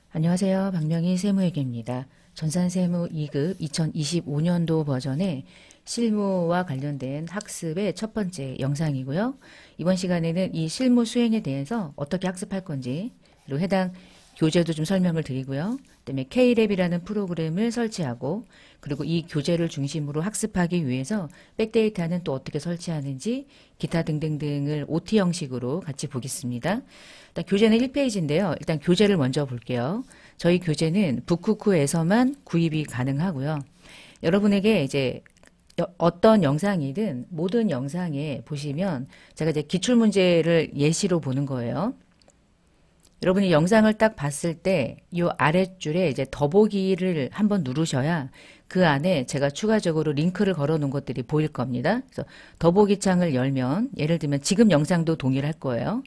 안녕하세요. 박명희 세무회계입니다. 전산세무 2급 2025년도 버전의 실무와 관련된 학습의 첫 번째 영상이고요. 이번 시간에는 이 실무 수행에 대해서 어떻게 학습할 건지, 그리고 해당 교재도 좀 설명을 드리고요. 그다음에 K랩이라는 프로그램을 설치하고, 그리고 이 교재를 중심으로 학습하기 위해서 백데이터는 또 어떻게 설치하는지, 기타 등등등을 OT 형식으로 같이 보겠습니다. 일단 교재는 1페이지인데요. 일단 교재를 먼저 볼게요. 저희 교재는 북쿠쿠에서만 구입이 가능하고요. 여러분에게 이제 어떤 영상이든 모든 영상에 보시면 제가 이제 기출문제를 예시로 보는 거예요. 여러분이 영상을 딱 봤을 때 이 아랫줄에 이제 더보기를 한번 누르셔야 그 안에 제가 추가적으로 링크를 걸어 놓은 것들이 보일 겁니다. 그래서 더보기 창을 열면 예를 들면 지금 영상도 동일할 거예요.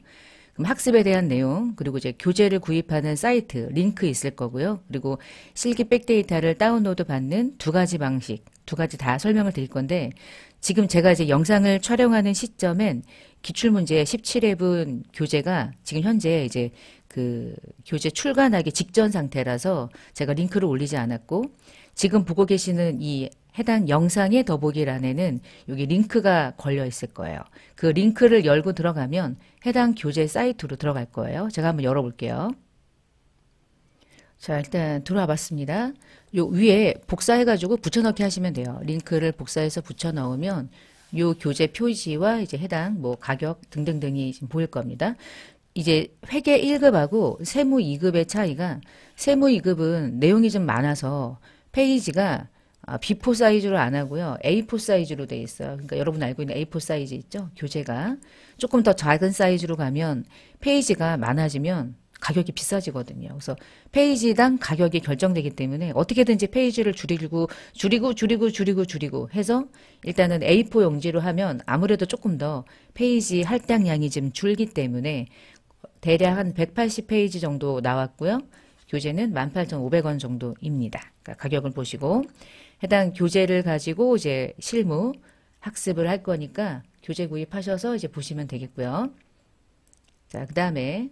그럼 학습에 대한 내용, 그리고 이제 교재를 구입하는 사이트, 링크 있을 거고요. 그리고 실기 백데이터를 다운로드 받는 두 가지 방식, 두 가지 다 설명을 드릴 건데, 지금 제가 이제 영상을 촬영하는 시점엔 기출문제 17회분 교재가 지금 현재 이제 그 교재 출간하기 직전 상태라서 제가 링크를 올리지 않았고, 지금 보고 계시는 이 해당 영상의 더보기란에는 여기 링크가 걸려 있을 거예요. 그 링크를 열고 들어가면 해당 교재 사이트로 들어갈 거예요. 제가 한번 열어볼게요. 자, 일단 들어와 봤습니다. 요 위에 복사해가지고 붙여넣기 하시면 돼요. 링크를 복사해서 붙여넣으면 요 교재 표지와 이제 해당 뭐 가격 등등등이 지금 보일 겁니다. 이제 회계 1급하고 세무 2급의 차이가, 세무 2급은 내용이 좀 많아서 페이지가 B4 사이즈로 안 하고요. A4 사이즈로 돼 있어요. 그러니까 여러분 알고 있는 A4 사이즈 있죠? 교재가. 조금 더 작은 사이즈로 가면 페이지가 많아지면 가격이 비싸지거든요. 그래서 페이지당 가격이 결정되기 때문에 어떻게든지 페이지를 줄이고 해서 일단은 A4 용지로 하면 아무래도 조금 더 페이지 할당량이 좀 줄기 때문에 대략 한 180페이지 정도 나왔고요. 교재는 18,500원 정도입니다. 그러니까 가격을 보시고 해당 교재를 가지고 이제 실무 학습을 할 거니까 교재 구입하셔서 이제 보시면 되겠고요. 자, 그 다음에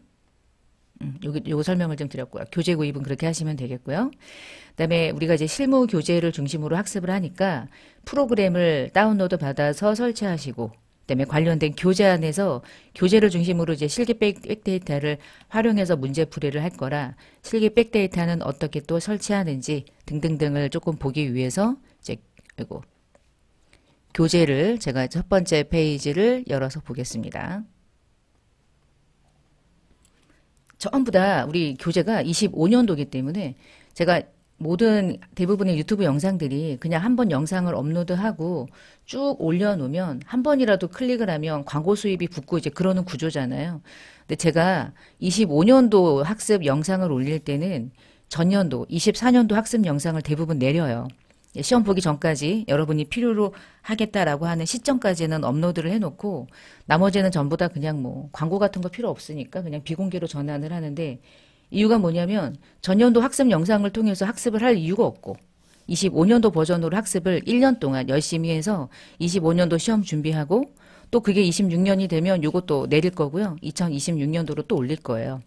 요거 설명을 좀 드렸고요. 교재 구입은 그렇게 하시면 되겠고요. 그 다음에 우리가 이제 실무 교재를 중심으로 학습을 하니까 프로그램을 다운로드 받아서 설치하시고, 그다음에 관련된 교재 안에서 교재를 중심으로 이제 실기 백데이터를 활용해서 문제 풀이를 할 거라 실기 백데이터는 어떻게 또 설치하는지 등등등을 조금 보기 위해서 이제 이거 교재를 제가 첫 번째 페이지를 열어서 보겠습니다. 전부 다 우리 교재가 25년도이기 때문에 제가 모든 대부분의 유튜브 영상들이 그냥 한 번 영상을 업로드하고 쭉 올려놓으면 한 번이라도 클릭을 하면 광고 수입이 붙고 이제 그러는 구조잖아요. 근데 제가 25년도 학습 영상을 올릴 때는 전년도, 24년도 학습 영상을 대부분 내려요. 시험 보기 전까지 여러분이 필요로 하겠다라고 하는 시점까지는 업로드를 해놓고 나머지는 전부 다 그냥 뭐 광고 같은 거 필요 없으니까 그냥 비공개로 전환을 하는데, 이유가 뭐냐면 전년도 학습 영상을 통해서 학습을 할 이유가 없고 25년도 버전으로 학습을 1년 동안 열심히 해서 25년도 시험 준비하고 또 그게 26년이 되면 요것도 내릴 거고요. 2026년도로 또 올릴 거예요.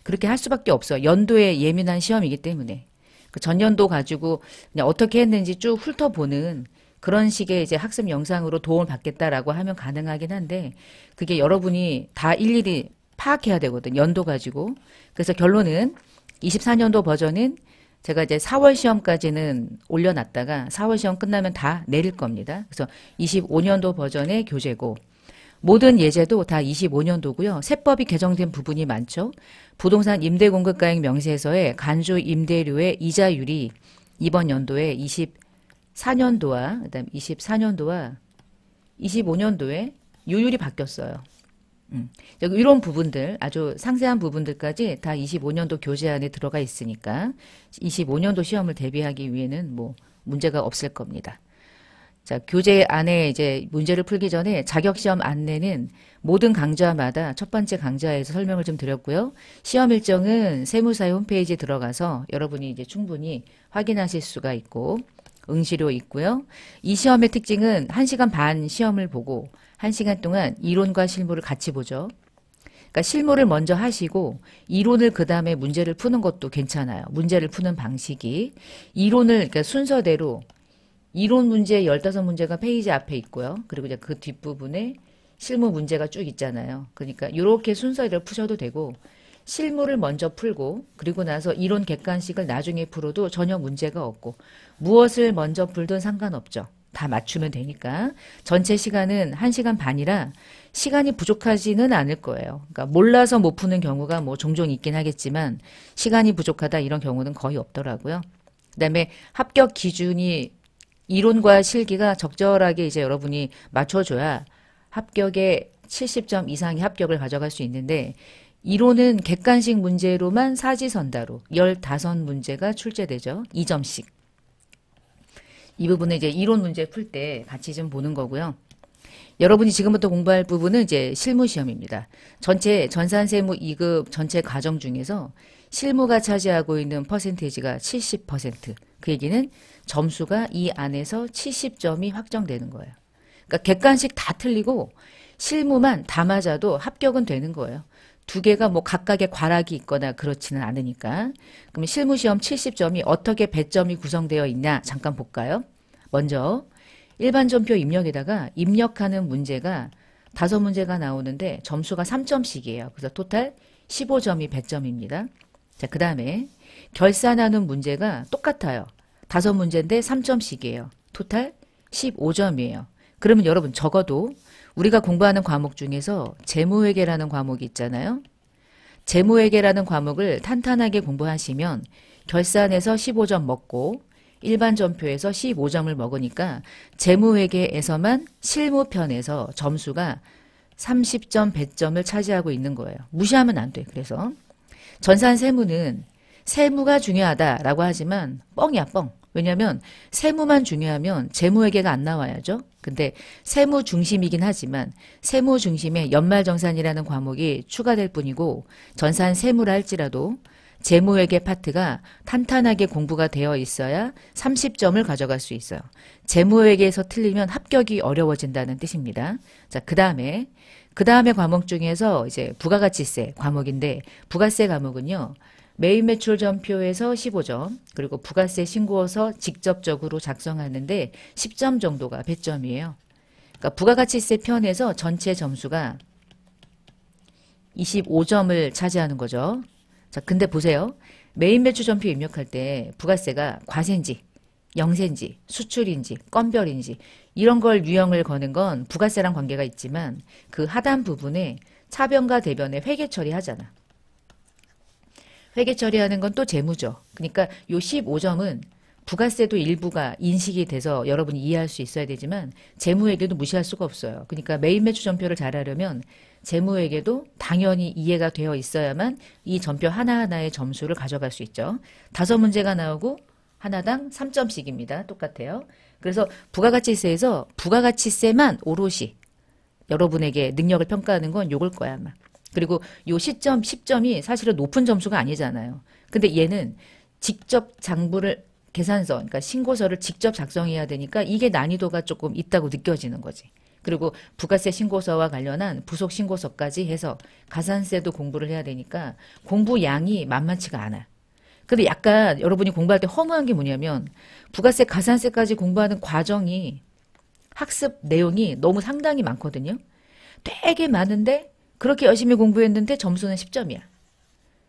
그렇게 할 수밖에 없어요. 연도에 예민한 시험이기 때문에. 그 전년도 가지고 그냥 어떻게 했는지 쭉 훑어보는 그런 식의 이제 학습 영상으로 도움을 받겠다라고 하면 가능하긴 한데, 그게 여러분이 다 일일이 파악해야 되거든, 연도 가지고. 그래서 결론은 24년도 버전은 제가 이제 4월 시험까지는 올려놨다가 4월 시험 끝나면 다 내릴 겁니다. 그래서 25년도 버전의 교재고, 모든 예제도 다 25년도고요. 세법이 개정된 부분이 많죠. 부동산 임대공급가액 명세서의 간주 임대료의 이자율이 이번 연도에 24년도와 그다음 24년도와 25년도에 요율이 바뀌었어요. 이런 부분들, 아주 상세한 부분들까지 다 25년도 교재 안에 들어가 있으니까 25년도 시험을 대비하기 위해는 뭐 문제가 없을 겁니다. 자, 교재 안에 이제 문제를 풀기 전에 자격시험 안내는 모든 강좌마다 첫 번째 강좌에서 설명을 좀 드렸고요. 시험 일정은 세무사의 홈페이지에 들어가서 여러분이 이제 충분히 확인하실 수가 있고, 응시료 있고요. 이 시험의 특징은 1시간 반 시험을 보고 1시간 동안 이론과 실무를 같이 보죠. 그러니까 그러니까 실무를 먼저 하시고 이론을 그 다음에 문제를 푸는 것도 괜찮아요. 문제를 푸는 방식이. 이론을 그러니까 순서대로 이론 문제 15문제가 페이지 앞에 있고요. 그리고 이제 그 뒷부분에 실무 문제가 쭉 있잖아요. 그러니까 이렇게 순서대로 푸셔도 되고 실무를 먼저 풀고 그리고 나서 이론 객관식을 나중에 풀어도 전혀 문제가 없고 무엇을 먼저 풀든 상관없죠. 다 맞추면 되니까. 전체 시간은 1시간 반이라 시간이 부족하지는 않을 거예요. 그러니까 몰라서 못 푸는 경우가 뭐 종종 있긴 하겠지만 시간이 부족하다 이런 경우는 거의 없더라고요. 그다음에 합격 기준이 이론과 실기가 적절하게 이제 여러분이 맞춰줘야 합격에 70점 이상의 합격을 가져갈 수 있는데 이론은 객관식 문제로만 사지선다로 15문제가 출제되죠. 2점씩. 이 부분은 이제 이론 문제 풀 때 같이 좀 보는 거고요. 여러분이 지금부터 공부할 부분은 이제 실무시험입니다. 전체 전산세무 2급 전체 과정 중에서 실무가 차지하고 있는 퍼센테이지가 70%. 그 얘기는 점수가 이 안에서 70점이 확정되는 거예요. 그러니까 객관식 다 틀리고 실무만 다 맞아도 합격은 되는 거예요. 두 개가 뭐 각각의 과락이 있거나 그렇지는 않으니까. 그럼 실무시험 70점이 어떻게 배점이 구성되어 있냐 잠깐 볼까요? 먼저 일반 전표 입력에다가 입력하는 문제가 5문제가 나오는데 점수가 3점씩이에요. 그래서 토탈 15점이 배점입니다. 자, 그 다음에 결산하는 문제가 똑같아요. 5문제인데 3점씩이에요. 토탈 15점이에요. 그러면 여러분 적어도 우리가 공부하는 과목 중에서 재무회계라는 과목이 있잖아요. 재무회계라는 과목을 탄탄하게 공부하시면 결산에서 15점 먹고 일반 전표에서 15점을 먹으니까 재무회계에서만 실무편에서 점수가 30점 배점을 차지하고 있는 거예요. 무시하면 안 돼. 그래서 전산세무는 세무가 중요하다라고 하지만 뻥이야 뻥. 왜냐하면 세무만 중요하면 재무회계가 안 나와야죠. 근데 세무 중심이긴 하지만 세무 중심에 연말정산이라는 과목이 추가될 뿐이고 전산 세무라 할지라도 재무회계 파트가 탄탄하게 공부가 되어 있어야 30점을 가져갈 수 있어요. 재무회계에서 틀리면 합격이 어려워진다는 뜻입니다. 자, 그 다음에 과목 중에서 이제 부가가치세 과목인데 부가세 과목은요. 매입 매출 전표에서 15점, 그리고 부가세 신고서 직접적으로 작성하는데 10점 정도가 배점이에요. 그러니까 부가가치세 편에서 전체 점수가 25점을 차지하는 거죠. 자, 근데 보세요. 매입 매출 전표 입력할 때 부가세가 과세인지, 영세인지, 수출인지, 건별인지 이런 걸 유형을 거는 건 부가세랑 관계가 있지만 그 하단 부분에 차변과 대변에 회계 처리하잖아. 회계 처리하는 건 또 재무죠. 그러니까 요 15점은 부가세도 일부가 인식이 돼서 여러분이 이해할 수 있어야 되지만 재무회계도 무시할 수가 없어요. 그러니까 매입 매출 전표를 잘하려면 재무회계도 당연히 이해가 되어 있어야만 이 전표 하나하나의 점수를 가져갈 수 있죠. 5문제가 나오고 하나당 3점씩입니다. 똑같아요. 그래서 부가가치세에서 부가가치세만 오롯이 여러분에게 능력을 평가하는 건 요걸 거야 아마. 그리고 요 시점 10점이 사실은 높은 점수가 아니잖아요. 근데 얘는 직접 장부를 계산서, 그러니까 신고서를 직접 작성해야 되니까 이게 난이도가 조금 있다고 느껴지는 거지. 그리고 부가세 신고서와 관련한 부속 신고서까지 해서 가산세도 공부를 해야 되니까 공부 양이 만만치가 않아. 근데 약간 여러분이 공부할 때 허무한 게 뭐냐면 부가세, 가산세까지 공부하는 과정이 학습 내용이 너무 상당히 많거든요. 되게 많은데 그렇게 열심히 공부했는데 점수는 10점이야.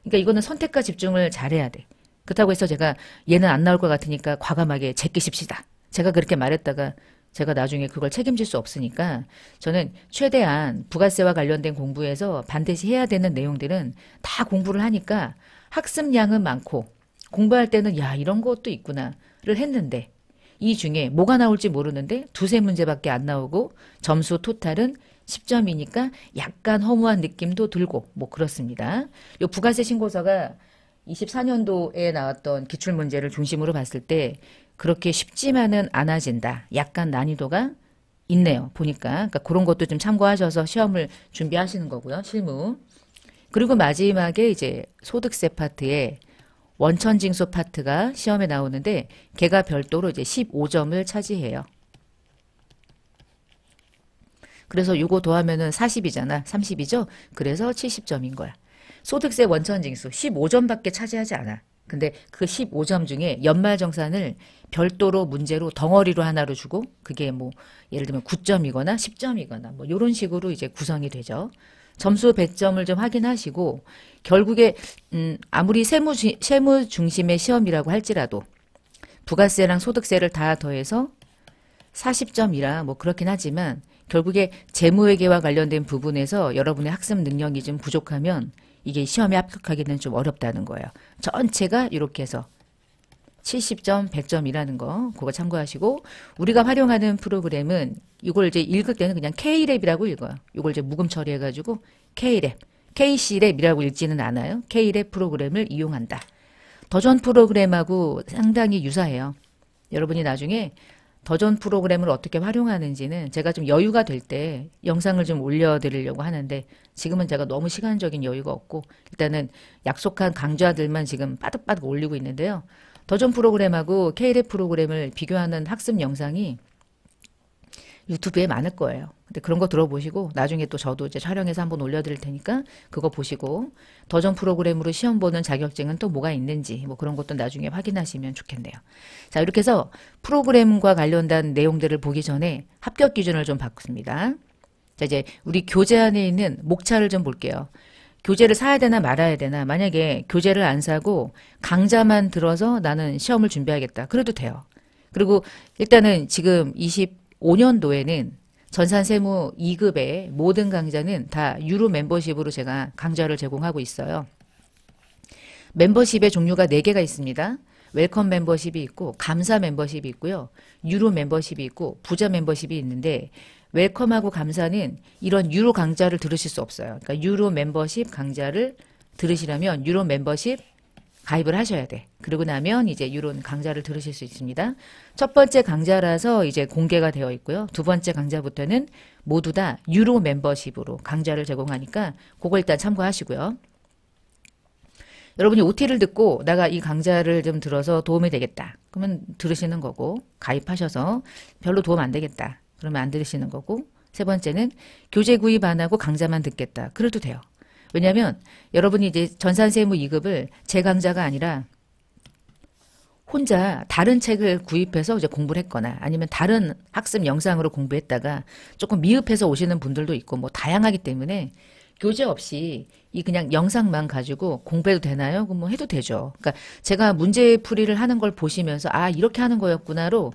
그러니까 이거는 선택과 집중을 잘해야 돼. 그렇다고 해서 제가 얘는 안 나올 것 같으니까 과감하게 제끼십시다. 제가 그렇게 말했다가 제가 나중에 그걸 책임질 수 없으니까 저는 최대한 부가세와 관련된 공부에서 반드시 해야 되는 내용들은 다 공부를 하니까 학습량은 많고 공부할 때는 야 이런 것도 있구나를 했는데 이 중에 뭐가 나올지 모르는데 2-3문제밖에 안 나오고 점수 토탈은 10점이니까 약간 허무한 느낌도 들고 뭐 그렇습니다. 요 부가세 신고서가 24년도에 나왔던 기출문제를 중심으로 봤을 때 그렇게 쉽지만은 않아진다. 약간 난이도가 있네요. 보니까. 그러니까 그런 것도 좀 참고하셔서 시험을 준비하시는 거고요. 실무. 그리고 마지막에 이제 소득세 파트에 원천징수 파트가 시험에 나오는데 걔가 별도로 이제 15점을 차지해요. 그래서 요거 더하면은 40이잖아. 30이죠? 그래서 70점인 거야. 소득세 원천징수 15점밖에 차지하지 않아. 근데 그 15점 중에 연말정산을 별도로 문제로 덩어리로 하나로 주고 그게 뭐 예를 들면 9점이거나 10점이거나 뭐 이런 식으로 이제 구성이 되죠. 점수 배점을 좀 확인하시고 결국에 아무리 세무 중심의 시험이라고 할지라도 부가세랑 소득세를 다 더해서 40점이라 뭐 그렇긴 하지만 결국에 재무회계와 관련된 부분에서 여러분의 학습 능력이 좀 부족하면 이게 시험에 합격하기는 좀 어렵다는 거예요. 전체가 이렇게 해서 70점, 100점이라는 거 그거 참고하시고 우리가 활용하는 프로그램은 이걸 이제 읽을 때는 그냥 K랩이라고 읽어요. 이걸 이제 묵음 처리해가지고 K랩, KC랩이라고 읽지는 않아요. K랩 프로그램을 이용한다. 더전 프로그램하고 상당히 유사해요. 여러분이 나중에 더전 프로그램을 어떻게 활용하는지는 제가 좀 여유가 될 때 영상을 좀 올려드리려고 하는데 지금은 제가 너무 시간적인 여유가 없고 일단은 약속한 강좌들만 지금 빠득빠득 올리고 있는데요. 더전 프로그램하고 K랩 프로그램을 비교하는 학습 영상이 유튜브에 많을 거예요. 근데 그런 거 들어보시고 나중에 또 저도 이제 촬영해서 한번 올려드릴 테니까 그거 보시고 더전 프로그램으로 시험 보는 자격증은 또 뭐가 있는지 뭐 그런 것도 나중에 확인하시면 좋겠네요. 자, 이렇게 해서 프로그램과 관련된 내용들을 보기 전에 합격 기준을 좀 바꿉니다. 자, 이제 우리 교재 안에 있는 목차를 좀 볼게요. 교재를 사야 되나 말아야 되나 만약에 교재를 안 사고 강좌만 들어서 나는 시험을 준비하겠다. 그래도 돼요. 그리고 일단은 지금 25년도에는 전산세무 2급의 모든 강좌는 다 유료 멤버십으로 제가 강좌를 제공하고 있어요. 멤버십의 종류가 4개가 있습니다. 웰컴 멤버십이 있고 감사 멤버십이 있고요. 유료 멤버십이 있고 부자 멤버십이 있는데 웰컴하고 감사는 이런 유료 강좌를 들으실 수 없어요. 그러니까 유료 멤버십 강좌를 들으시려면 유료 멤버십 가입을 하셔야 돼. 그러고 나면 이제 유료 강좌를 들으실 수 있습니다. 첫 번째 강좌라서 이제 공개가 되어 있고요. 두 번째 강좌부터는 모두 다 유료 멤버십으로 강좌를 제공하니까 그거 일단 참고하시고요. 여러분이 OT를 듣고 내가 이 강좌를 좀 들어서 도움이 되겠다. 그러면 들으시는 거고 가입하셔서 별로 도움 안 되겠다. 그러면 안 들으시는 거고 세 번째는 교재 구입 안 하고 강좌만 듣겠다. 그래도 돼요. 왜냐하면 여러분이 이제 전산세무 2급을 제 강좌가 아니라 혼자 다른 책을 구입해서 이제 공부를 했거나 아니면 다른 학습 영상으로 공부했다가 조금 미흡해서 오시는 분들도 있고 뭐 다양하기 때문에 교재 없이 이 그냥 영상만 가지고 공부해도 되나요? 그럼 뭐 해도 되죠. 그러니까 제가 문제풀이를 하는 걸 보시면서 아 이렇게 하는 거였구나로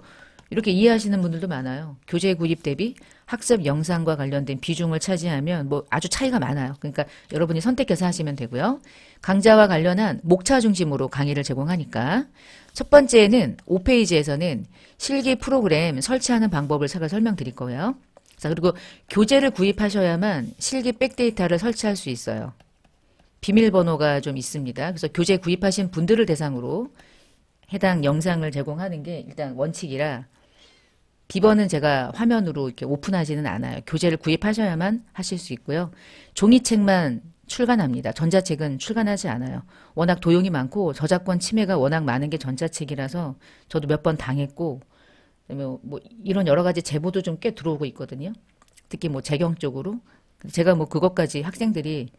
이렇게 이해하시는 분들도 많아요. 교재 구입 대비 학습 영상과 관련된 비중을 차지하면 뭐 아주 차이가 많아요. 그러니까 여러분이 선택해서 하시면 되고요. 강좌와 관련한 목차 중심으로 강의를 제공하니까 첫 번째는 5페이지에서는 실기 프로그램 설치하는 방법을 제가 설명드릴 거예요. 자, 그리고 교재를 구입하셔야만 실기 백데이터를 설치할 수 있어요. 비밀번호가 좀 있습니다. 그래서 교재 구입하신 분들을 대상으로 해당 영상을 제공하는 게 일단 원칙이라 비번은 제가 화면으로 이렇게 오픈하지는 않아요. 교재를 구입하셔야만 하실 수 있고요. 종이책만 출간합니다. 전자책은 출간하지 않아요. 워낙 도용이 많고 저작권 침해가 워낙 많은 게 전자책이라서 저도 몇 번 당했고 뭐 이런 여러 가지 제보도 좀 꽤 들어오고 있거든요. 특히 뭐 재경 쪽으로. 제가 뭐 그것까지 학생들이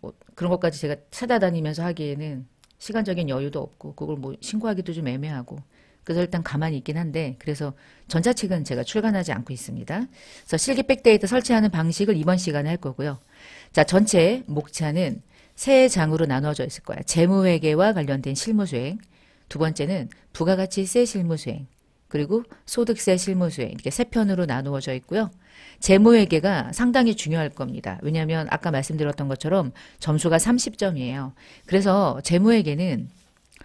뭐 그런 것까지 제가 찾아다니면서 하기에는 시간적인 여유도 없고 그걸 뭐 신고하기도 좀 애매하고 그래서 일단 가만히 있긴 한데 그래서 전자책은 제가 출간하지 않고 있습니다. 그래서 실기 백데이터 설치하는 방식을 이번 시간에 할 거고요. 자, 전체 목차는 세 장으로 나눠져 있을 거야. 재무회계와 관련된 실무수행, 두 번째는 부가가치세 실무수행, 그리고 소득세 실무수행 이렇게 세 편으로 나누어져 있고요. 재무회계가 상당히 중요할 겁니다. 왜냐하면 아까 말씀드렸던 것처럼 점수가 30점이에요. 그래서 재무회계는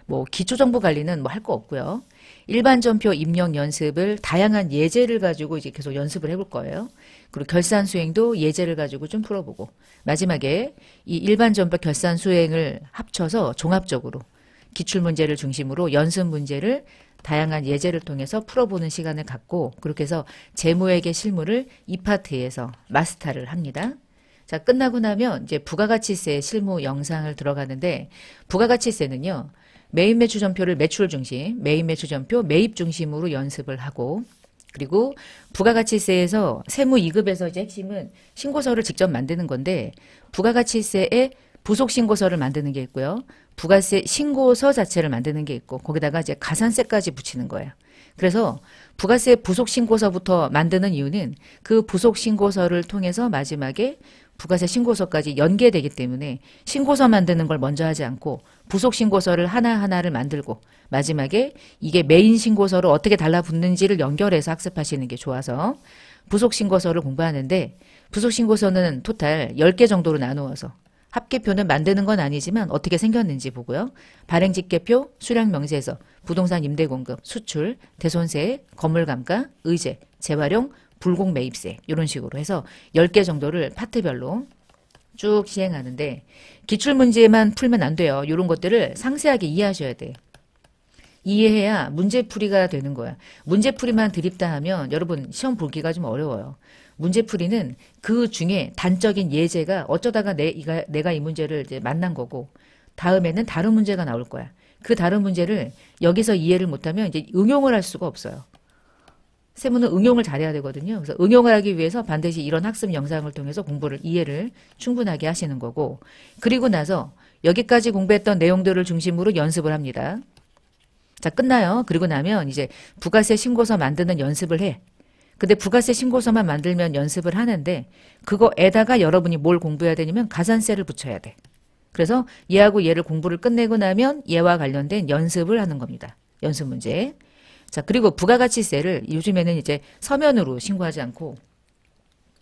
뭐 기초정보관리는 뭐 할 거 없고요. 일반전표 입력 연습을 다양한 예제를 가지고 이제 계속 연습을 해볼 거예요. 그리고 결산 수행도 예제를 가지고 좀 풀어보고 마지막에 이 일반전표 결산 수행을 합쳐서 종합적으로 기출문제를 중심으로 연습 문제를 다양한 예제를 통해서 풀어보는 시간을 갖고 그렇게 해서 재무회계 실무를 이 파트에서 마스터를 합니다. 자, 끝나고 나면 이제 부가가치세 실무 영상을 들어가는데 부가가치세는요. 메인 매출전표를 매출 중심, 메인 매출전표 매입 중심으로 연습을 하고 그리고 부가가치세에서 세무 2급에서 이제 핵심은 신고서를 직접 만드는 건데 부가가치세에 부속 신고서를 만드는 게 있고요. 부가세 신고서 자체를 만드는 게 있고 거기다가 이제 가산세까지 붙이는 거예요. 그래서 부가세 부속 신고서부터 만드는 이유는 그 부속 신고서를 통해서 마지막에 부가세 신고서까지 연계되기 때문에 신고서 만드는 걸 먼저 하지 않고 부속 신고서를 하나하나를 만들고 마지막에 이게 메인 신고서로 어떻게 달라붙는지를 연결해서 학습하시는 게 좋아서 부속 신고서를 공부하는데 부속 신고서는 토탈 10개 정도로 나누어서 합계표는 만드는 건 아니지만 어떻게 생겼는지 보고요. 발행직계표, 수량명세서, 부동산 임대공급, 수출, 대손세, 건물감가, 의제, 재활용, 불공매입세 이런 식으로 해서 10개 정도를 파트별로 쭉 시행하는데 기출문제만 풀면 안 돼요. 이런 것들을 상세하게 이해하셔야 돼요. 이해해야 문제풀이가 되는 거야. 문제풀이만 드립다 하면 여러분 시험 보기가 좀 어려워요. 문제풀이는 그 중에 단적인 예제가 어쩌다가 내가 이 문제를 이제 만난 거고 다음에는 다른 문제가 나올 거야. 그 다른 문제를 여기서 이해를 못하면 이제 응용을 할 수가 없어요. 세무는 응용을 잘해야 되거든요. 그래서 응용을 하기 위해서 반드시 이런 학습 영상을 통해서 공부를 이해를 충분하게 하시는 거고 그리고 나서 여기까지 공부했던 내용들을 중심으로 연습을 합니다. 자, 끝나요. 그리고 나면 이제 부가세 신고서 만드는 연습을 해. 근데 부가세 신고서만 만들면 연습을 하는데 그거에다가 여러분이 뭘 공부해야 되냐면 가산세를 붙여야 돼. 그래서 얘하고 얘를 공부를 끝내고 나면 얘와 관련된 연습을 하는 겁니다. 연습 문제. 자, 그리고 부가가치세를 요즘에는 이제 서면으로 신고하지 않고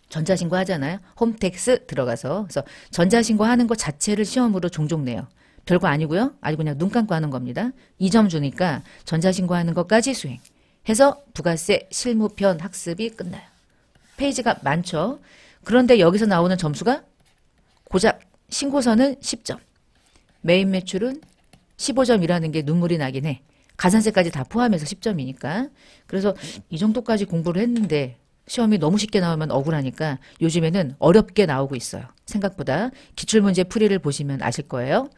전자신고 하잖아요. 홈택스 들어가서. 그래서 전자신고 하는 것 자체를 시험으로 종종 내요. 별거 아니고요. 아주 그냥 눈 감고 하는 겁니다. 2점 주니까 전자신고 하는 것까지 수행. 해서 부가세 실무편 학습이 끝나요. 페이지가 많죠. 그런데 여기서 나오는 점수가 고작 신고서는 10점. 메인 매출은 15점이라는 게 눈물이 나긴 해. 가산세까지 다 포함해서 10점이니까. 그래서 이 정도까지 공부를 했는데 시험이 너무 쉽게 나오면 억울하니까 요즘에는 어렵게 나오고 있어요. 생각보다 기출문제 풀이를 보시면 아실 거예요.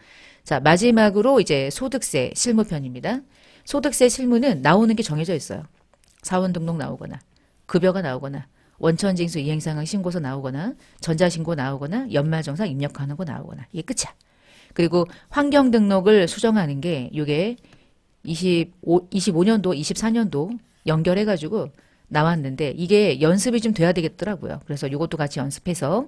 자, 마지막으로 이제 소득세 실무편입니다. 소득세 실무는 나오는 게 정해져 있어요. 사원 등록 나오거나 급여가 나오거나 원천징수 이행상황 신고서 나오거나 전자신고 나오거나 연말정산 입력하는 거 나오거나 이게 끝이야. 그리고 환경등록을 수정하는 게 이게 25년도, 24년도 연결해가지고 나왔는데 이게 연습이 좀 돼야 되겠더라고요. 그래서 이것도 같이 연습해서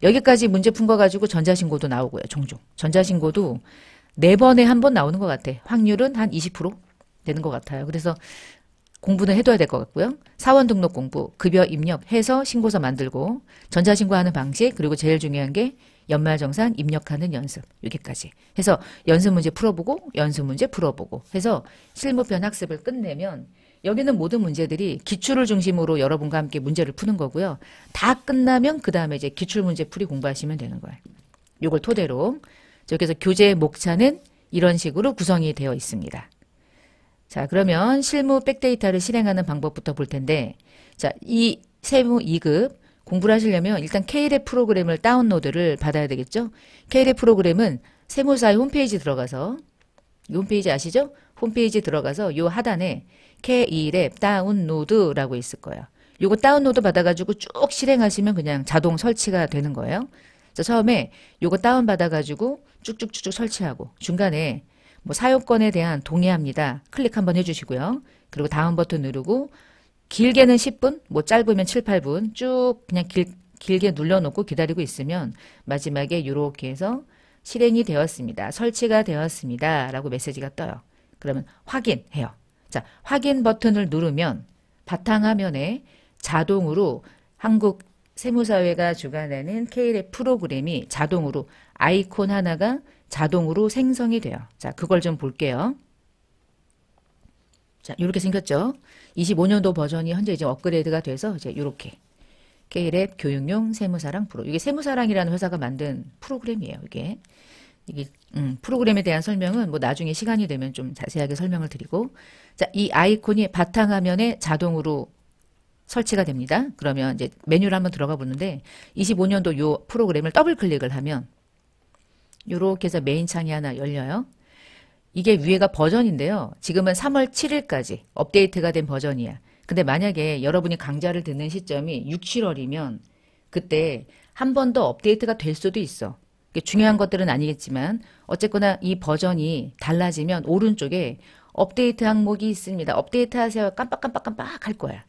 여기까지 문제 푼 거 가지고 전자신고도 나오고요. 종종. 전자신고도 4번에 한 번 나오는 것 같아. 확률은 한 20% 되는 것 같아요. 그래서 공부는 해둬야 될 것 같고요. 사원 등록 공부, 급여 입력해서 신고서 만들고 전자신고하는 방식 그리고 제일 중요한 게 연말정산 입력하는 연습 여기까지 해서 연습 문제 풀어보고 연습 문제 풀어보고 해서 실무편 학습을 끝내면 여기는 모든 문제들이 기출을 중심으로 여러분과 함께 문제를 푸는 거고요. 다 끝나면 그 다음에 이제 기출문제 풀이 공부하시면 되는 거예요. 이걸 토대로 여기서 교재 목차는 이런 식으로 구성이 되어 있습니다. 자, 그러면 실무 백데이터를 실행하는 방법부터 볼 텐데 자, 이 세무 2급 공부를 하시려면 일단 K랩 프로그램을 다운로드를 받아야 되겠죠? K랩 프로그램은 세무사의 홈페이지 들어가서 이 홈페이지 아시죠? 홈페이지 들어가서 이 하단에 K랩 다운로드라고 있을 거예요. 요거 다운로드 받아가지고 쭉 실행하시면 그냥 자동 설치가 되는 거예요. 자, 처음에 요거 다운받아가지고 쭉쭉쭉쭉 설치하고 중간에 뭐 사용권에 대한 동의합니다. 클릭 한번 해주시고요. 그리고 다음 버튼 누르고 길게는 10분, 뭐 짧으면 7, 8분 쭉 그냥 길게 눌러놓고 기다리고 있으면 마지막에 이렇게 해서 실행이 되었습니다. 설치가 되었습니다. 라고 메시지가 떠요. 그러면 확인해요. 자, 확인 버튼을 누르면 바탕화면에 자동으로 한국 세무사회가 주관하는 K랩 프로그램이 자동으로 아이콘 하나가 자동으로 생성이 돼요. 자, 그걸 좀 볼게요. 자, 이렇게 생겼죠. 25년도 버전이 현재 이제 업그레이드가 돼서 이제 이렇게 K랩 교육용 세무사랑 프로. 이게 세무사랑이라는 회사가 만든 프로그램이에요. 이게 프로그램에 대한 설명은 뭐 나중에 시간이 되면 좀 자세하게 설명을 드리고 자, 이 아이콘이 바탕화면에 자동으로 설치가 됩니다. 그러면 이제 메뉴를 한번 들어가 보는데 25년도 요 프로그램을 더블 클릭을 하면 요렇게 해서 메인 창이 하나 열려요. 이게 위에가 버전인데요. 지금은 3월 7일까지 업데이트가 된 버전이야. 근데 만약에 여러분이 강좌를 듣는 시점이 6, 7월이면 그때 한 번 더 업데이트가 될 수도 있어. 중요한 것들은 아니겠지만 어쨌거나 이 버전이 달라지면 오른쪽에 업데이트 항목이 있습니다. 업데이트 하세요. 깜빡깜빡깜빡 할 거야.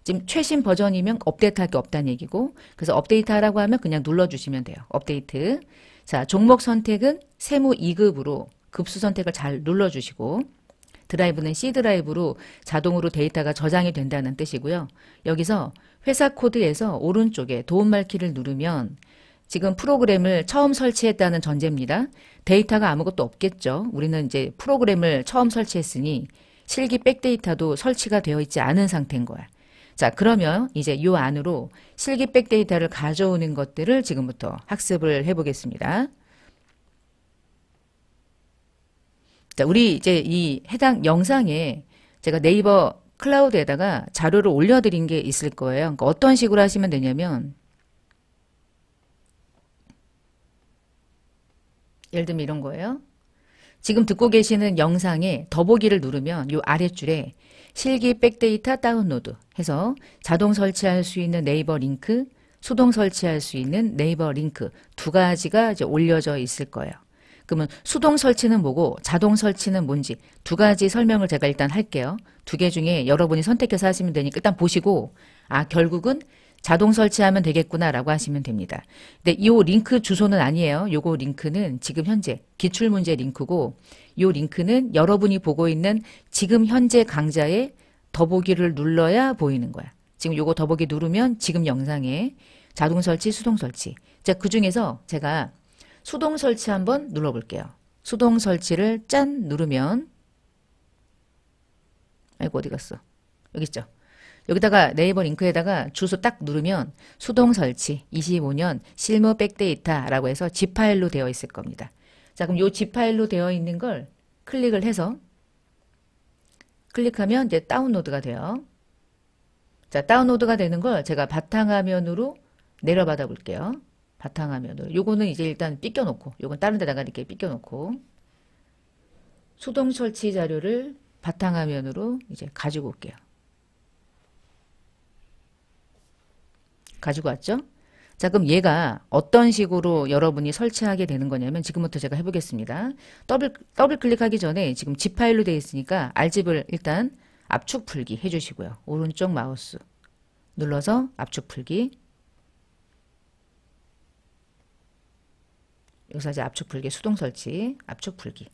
지금 최신 버전이면 업데이트 할 게 없다는 얘기고, 그래서 업데이트 하라고 하면 그냥 눌러주시면 돼요. 업데이트. 자, 종목 선택은 세무 2급으로 급수 선택을 잘 눌러주시고, 드라이브는 C 드라이브로 자동으로 데이터가 저장이 된다는 뜻이고요. 여기서 회사 코드에서 오른쪽에 도움말 키를 누르면 지금 프로그램을 처음 설치했다는 전제입니다. 데이터가 아무것도 없겠죠. 우리는 이제 프로그램을 처음 설치했으니 실기 백데이터도 설치가 되어 있지 않은 상태인 거야. 자, 그러면 이제 이 안으로 실기 백데이터를 가져오는 것들을 지금부터 학습을 해보겠습니다. 자, 우리 이제 이 해당 영상에 제가 네이버 클라우드에다가 자료를 올려드린 게 있을 거예요. 그러니까 어떤 식으로 하시면 되냐면, 예를 들면 이런 거예요. 지금 듣고 계시는 영상에 더보기를 누르면 이 아랫줄에 실기 백데이터 다운로드 해서 자동 설치할 수 있는 네이버 링크, 수동 설치할 수 있는 네이버 링크 두 가지가 이제 올려져 있을 거예요. 그러면 수동 설치는 뭐고 자동 설치는 뭔지 두 가지 설명을 제가 일단 할게요. 두 개 중에 여러분이 선택해서 하시면 되니까 일단 보시고, 아, 결국은 자동 설치하면 되겠구나라고 하시면 됩니다. 근데 이 링크 주소는 아니에요. 요거 링크는 지금 현재 기출문제 링크고, 이 링크는 여러분이 보고 있는 지금 현재 강좌에 더보기를 눌러야 보이는 거야. 지금 요거 더보기 누르면 지금 영상에 자동 설치, 수동 설치. 자, 그 중에서 제가 수동 설치 한번 눌러볼게요. 수동 설치를 짠 누르면, 아이고 어디 갔어? 여기 있죠. 여기다가 네이버 링크에다가 주소 딱 누르면 수동 설치 25년 실무 백데이터라고 해서 zip 파일로 되어 있을 겁니다. 자, 그럼 이 zip 파일로 되어 있는 걸 클릭을 해서 클릭하면 이제 다운로드가 돼요. 자, 다운로드가 되는 걸 제가 바탕화면으로 내려받아 볼게요. 바탕화면으로. 요거는 이제 일단 삐껴놓고, 요건 다른 데다가 이렇게 삐껴놓고, 수동 설치 자료를 바탕화면으로 이제 가지고 올게요. 가지고 왔죠? 자, 그럼 얘가 어떤 식으로 여러분이 설치하게 되는 거냐면 지금부터 제가 해보겠습니다. 더블 클릭하기 전에 지금 zip 파일로 되어 있으니까 R집을 일단 압축 풀기 해주시고요. 오른쪽 마우스 눌러서 압축 풀기. 여기서 이제 압축 풀기, 수동 설치, 압축 풀기.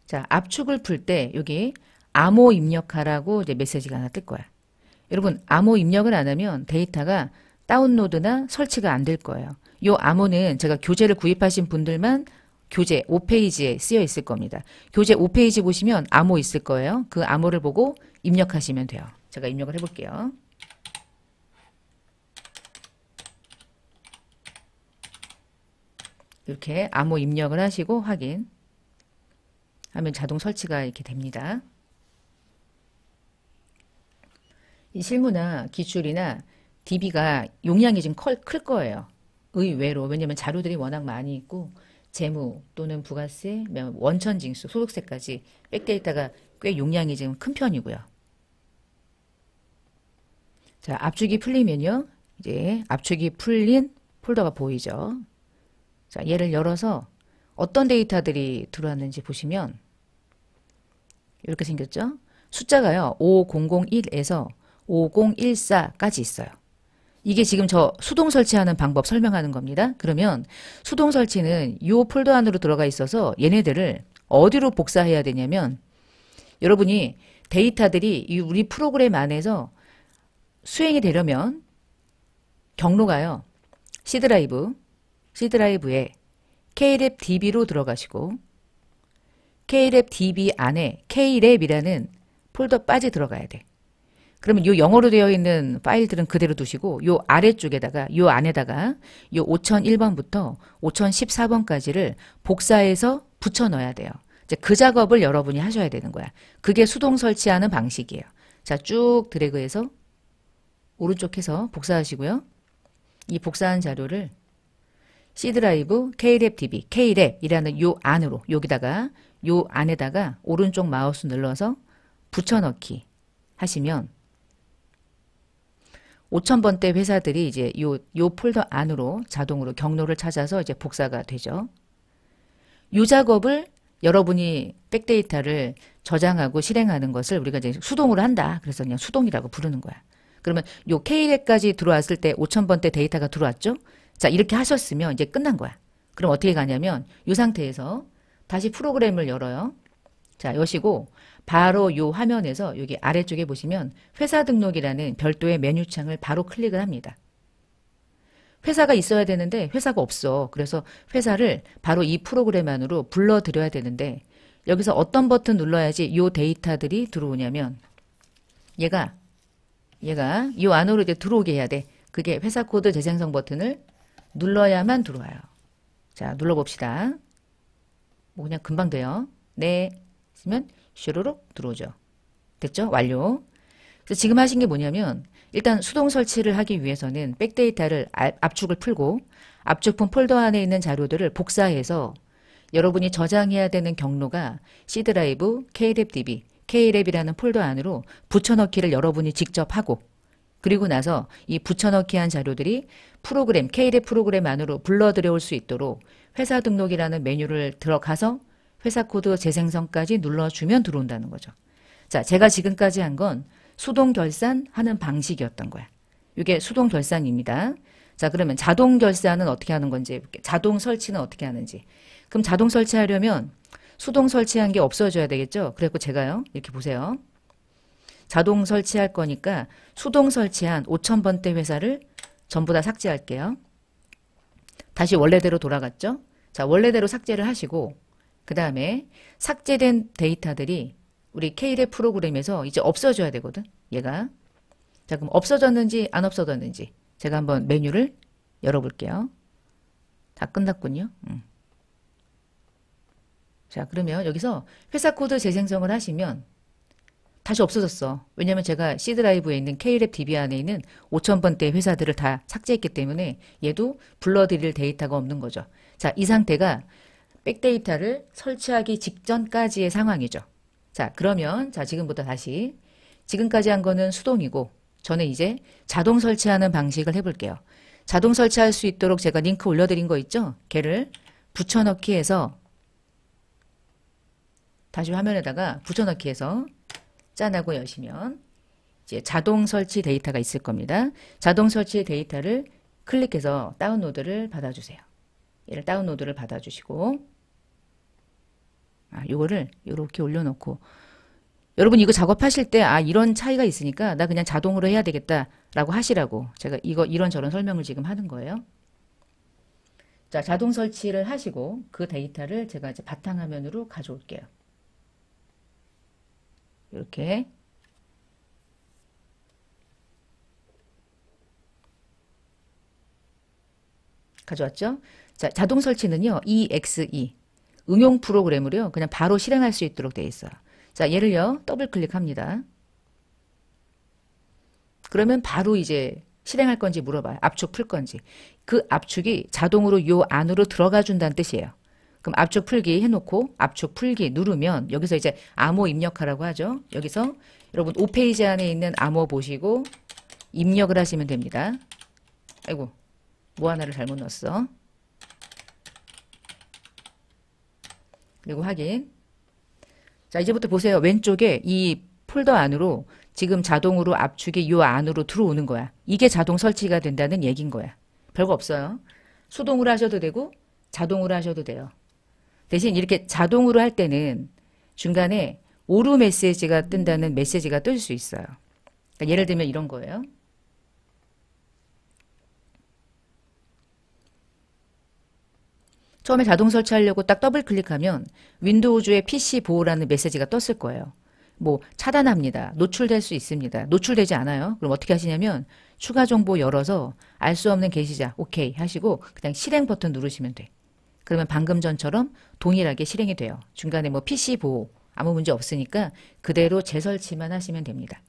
자, 압축을 풀 때 여기 암호 입력하라고 이제 메시지가 하나 뜰 거야. 여러분, 암호 입력을 안 하면 데이터가 다운로드나 설치가 안 될 거예요. 이 암호는 제가 교재를 구입하신 분들만 교재 5페이지에 쓰여 있을 겁니다. 교재 5페이지 보시면 암호 있을 거예요. 그 암호를 보고 입력하시면 돼요. 제가 입력을 해볼게요. 이렇게 암호 입력을 하시고 확인 하면 자동 설치가 이렇게 됩니다. 이 실무나 기출이나 DB가 용량이 좀 클 거예요. 의외로. 왜냐면 자료들이 워낙 많이 있고 재무 또는 부가세, 원천징수, 소득세까지 백데이터가 꽤 용량이 좀 큰 편이고요. 자, 압축이 풀리면요. 이제 압축이 풀린 폴더가 보이죠. 자, 얘를 열어서 어떤 데이터들이 들어왔는지 보시면 이렇게 생겼죠. 숫자가요. 5001에서 5014까지 있어요. 이게 지금 저 수동 설치하는 방법 설명하는 겁니다. 그러면 수동 설치는 이 폴더 안으로 들어가 있어서 얘네들을 어디로 복사해야 되냐면 여러분이 데이터들이 우리 프로그램 안에서 수행이 되려면 경로가요. C 드라이브에 Klab DB로 들어가시고 Klab DB 안에 Klab이라는 폴더 빠져 들어가야 돼. 그러면 이 영어로 되어 있는 파일들은 그대로 두시고 이 아래쪽에다가 이 안에다가 이 5001번부터 5014번까지를 복사해서 붙여 넣어야 돼요. 이제 그 작업을 여러분이 하셔야 되는 거야. 그게 수동 설치하는 방식이에요. 자, 쭉 드래그해서 오른쪽 해서 복사하시고요. 이 복사한 자료를 C 드라이브 Klab DB, Klab이라는 요 안으로 여기다가 요 안에다가 오른쪽 마우스 눌러서 붙여넣기 하시면 5000번대 회사들이 이제 요 폴더 안으로 자동으로 경로를 찾아서 이제 복사가 되죠. 이 작업을 여러분이 백데이터를 저장하고 실행하는 것을 우리가 이제 수동으로 한다. 그래서 그냥 수동이라고 부르는 거야. 그러면 요 K랩까지 들어왔을 때 5000번대 데이터가 들어왔죠? 자, 이렇게 하셨으면 이제 끝난 거야. 그럼 어떻게 가냐면 이 상태에서 다시 프로그램을 열어요. 자, 여시고 바로 요 화면에서 여기 아래쪽에 보시면 회사 등록이라는 별도의 메뉴창을 바로 클릭을 합니다. 회사가 있어야 되는데 회사가 없어. 그래서 회사를 바로 이 프로그램 안으로 불러들여야 되는데 여기서 어떤 버튼 눌러야지 이 데이터들이 들어오냐면 얘가 이 안으로 이제 들어오게 해야 돼. 그게 회사 코드 재생성 버튼을 눌러야만 들어와요. 자, 눌러봅시다. 뭐 그냥 금방 돼요. 네. 있으면 슈루룩 들어오죠. 됐죠? 완료. 그래서 지금 하신 게 뭐냐면 일단 수동 설치를 하기 위해서는 백데이터를 압축을 풀고 압축품 폴더 안에 있는 자료들을 복사해서 여러분이 저장해야 되는 경로가 C드라이브, KREV-DB, K랩이라는 폴더 안으로 붙여넣기를 여러분이 직접 하고 그리고 나서 이 붙여넣기 한 자료들이 프로그램, K랩 프로그램 안으로 불러들여올 수 있도록 회사 등록이라는 메뉴를 들어가서 회사 코드 재생성까지 눌러주면 들어온다는 거죠. 자, 제가 지금까지 한 건 수동 결산하는 방식이었던 거야. 이게 수동 결산입니다. 자, 그러면 자동 결산은 어떻게 하는 건지 해볼게요. 자동 설치는 어떻게 하는지. 그럼 자동 설치하려면 수동 설치한 게 없어져야 되겠죠? 그래서 제가요. 이렇게 보세요. 자동 설치할 거니까 수동 설치한 5000번대 회사를 전부 다 삭제할게요. 다시 원래대로 돌아갔죠? 자, 원래대로 삭제를 하시고 그 다음에 삭제된 데이터들이 우리 K랩 프로그램에서 이제 없어져야 되거든. 얘가. 자, 그럼 없어졌는지 안 없어졌는지 제가 한번 메뉴를 열어볼게요. 다 끝났군요. 자, 그러면 여기서 회사 코드 재생성을 하시면 다시 없어졌어. 왜냐면 제가 C드라이브에 있는 K랩 DB 안에 있는 5000번대 회사들을 다 삭제했기 때문에 얘도 불러드릴 데이터가 없는 거죠. 자, 이 상태가 백데이터를 설치하기 직전까지의 상황이죠. 자, 그러면 자, 지금부터 다시 지금까지 한 거는 수동이고 저는 이제 자동 설치하는 방식을 해볼게요. 자동 설치할 수 있도록 제가 링크 올려드린 거 있죠? 걔를 붙여넣기 해서 다시 화면에다가 붙여넣기 해서 짠하고 여시면 이제 자동 설치 데이터가 있을 겁니다. 자동 설치 데이터를 클릭해서 다운로드를 받아주세요. 얘를 다운로드를 받아주시고 요거를 이렇게 올려놓고 여러분 이거 작업하실 때 이런 차이가 있으니까 나 그냥 자동으로 해야 되겠다라고 하시라고 제가 이런저런 설명을 지금 하는 거예요. 자, 자동 설치를 하시고 그 데이터를 제가 이제 바탕화면으로 가져올게요. 이렇게 가져왔죠? 자, 자동 설치는요. EXE 응용 프로그램으로요. 그냥 바로 실행할 수 있도록 되어 있어요. 자, 얘를요. 더블 클릭합니다. 그러면 바로 이제 실행할 건지 물어봐요. 압축 풀 건지. 그 압축이 자동으로 요 안으로 들어가 준다는 뜻이에요. 그럼 압축 풀기 해놓고 압축 풀기 누르면 여기서 이제 암호 입력하라고 하죠. 여기서 여러분 5페이지 안에 있는 암호 보시고 입력을 하시면 됩니다. 아이고 뭐 하나를 잘못 넣었어. 그리고 확인. 자, 이제부터 보세요. 왼쪽에 이 폴더 안으로 지금 자동으로 압축이 요 안으로 들어오는 거야. 이게 자동 설치가 된다는 얘기인 거야. 별거 없어요. 수동으로 하셔도 되고 자동으로 하셔도 돼요. 대신 이렇게 자동으로 할 때는 중간에 오류 메시지가 뜬다는 메시지가 뜰 수 있어요. 그러니까 예를 들면 이런 거예요. 처음에 자동 설치하려고 딱 더블 클릭하면 윈도우즈의 PC 보호라는 메시지가 떴을 거예요. 뭐 차단합니다. 노출될 수 있습니다. 노출되지 않아요. 그럼 어떻게 하시냐면 추가 정보 열어서 알 수 없는 게시자 오케이 하시고 그냥 실행 버튼 누르시면 돼. 그러면 방금 전처럼 동일하게 실행이 돼요. 중간에 뭐 PC 보호 아무 문제 없으니까 그대로 재설치만 하시면 됩니다.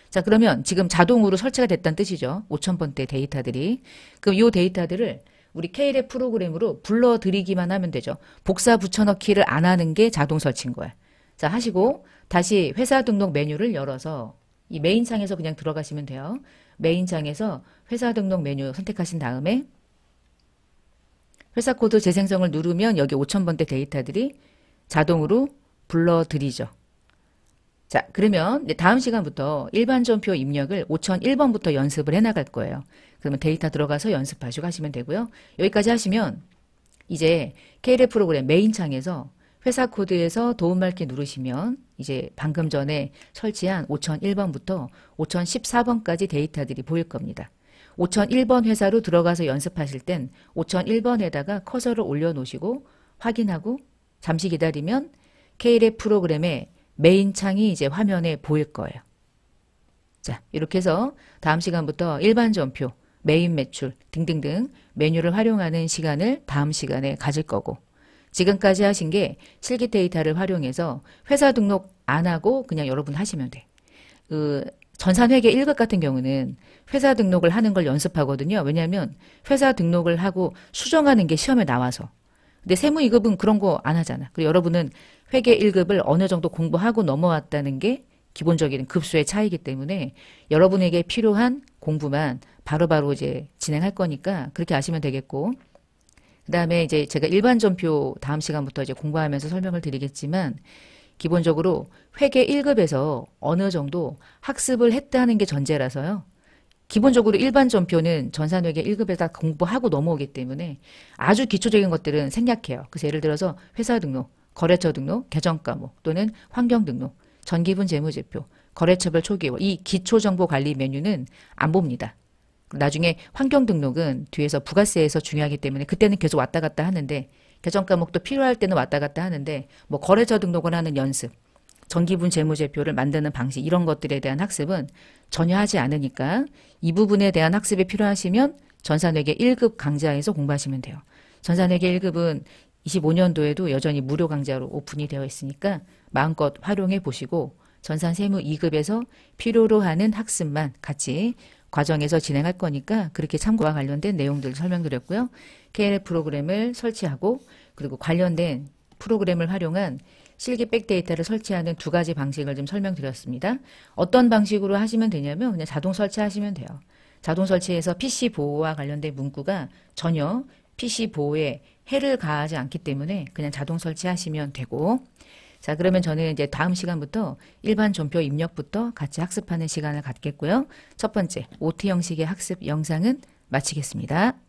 자, 그러면 지금 자동으로 설치가 됐다는 뜻이죠. 5000번대 데이터들이. 그럼 이 데이터들을 우리 K랩 프로그램으로 불러들이기만 하면 되죠. 복사 붙여넣기를 안 하는 게 자동 설치인 거야. 자, 하시고 다시 회사 등록 메뉴를 열어서 이 메인 창에서 그냥 들어가시면 돼요. 메인 창에서 회사 등록 메뉴 선택하신 다음에 회사 코드 재생성을 누르면 여기 5000번대 데이터들이 자동으로 불러들이죠. 자, 그러면 다음 시간부터 일반 전표 입력을 5001번부터 연습을 해나갈 거예요. 그러면 데이터 들어가서 연습하시고 하시면 되고요. 여기까지 하시면 이제 KLF 프로그램 메인 창에서 회사 코드에서 도움말기 누르시면 이제 방금 전에 설치한 5001번부터 5014번까지 데이터들이 보일 겁니다. 5001번 회사로 들어가서 연습하실 땐 5001번에다가 커서를 올려놓으시고 확인하고 잠시 기다리면 KLF 프로그램의 메인 창이 이제 화면에 보일 거예요. 자, 이렇게 해서 다음 시간부터 일반 전표, 메인 매출 등등등 메뉴를 활용하는 시간을 다음 시간에 가질 거고 지금까지 하신 게 실기 데이터를 활용해서 회사 등록 안 하고 그냥 여러분 하시면 돼. 전산회계 1급 같은 경우는 회사 등록을 하는 걸 연습하거든요. 왜냐하면 회사 등록을 하고 수정하는 게 시험에 나와서. 근데 세무 2급은 그런 거 안 하잖아. 그리고 여러분은 회계 1급을 어느 정도 공부하고 넘어왔다는 게 기본적인 급수의 차이기 때문에 여러분에게 필요한 공부만 바로바로 이제 진행할 거니까 그렇게 아시면 되겠고 그 다음에 이제 제가 일반 전표 다음 시간부터 이제 공부하면서 설명을 드리겠지만 기본적으로 회계 1급에서 어느 정도 학습을 했다는 게 전제라서요. 기본적으로 일반 전표는 전산회계 1급에다 공부하고 넘어오기 때문에 아주 기초적인 것들은 생략해요. 그래서 예를 들어서 회사 등록, 거래처 등록, 계정 과목 또는 환경 등록, 전기분 재무제표, 거래처별 초기월 이 기초정보관리 메뉴는 안 봅니다. 나중에 환경 등록은 뒤에서 부가세에서 중요하기 때문에 그때는 계속 왔다 갔다 하는데 계정 과목도 필요할 때는 왔다 갔다 하는데 뭐 거래처 등록을 하는 연습, 전기분 재무제표를 만드는 방식 이런 것들에 대한 학습은 전혀 하지 않으니까 이 부분에 대한 학습이 필요하시면 전산회계 1급 강좌에서 공부하시면 돼요. 전산회계 1급은 25년도에도 여전히 무료 강좌로 오픈이 되어 있으니까 마음껏 활용해 보시고 전산세무 2급에서 필요로 하는 학습만 같이 과정에서 진행할 거니까 그렇게 참고와 관련된 내용들을 설명드렸고요. KLF 프로그램을 설치하고 그리고 관련된 프로그램을 활용한 실기 백데이터를 설치하는 두 가지 방식을 좀 설명드렸습니다. 어떤 방식으로 하시면 되냐면 그냥 자동 설치하시면 돼요. 자동 설치해서 PC 보호와 관련된 문구가 전혀 PC 보호에 해를 가하지 않기 때문에 그냥 자동 설치하시면 되고 자 그러면 저는 이제 다음 시간부터 일반 전표 입력부터 같이 학습하는 시간을 갖겠고요. 첫 번째 OT 형식의 학습 영상은 마치겠습니다.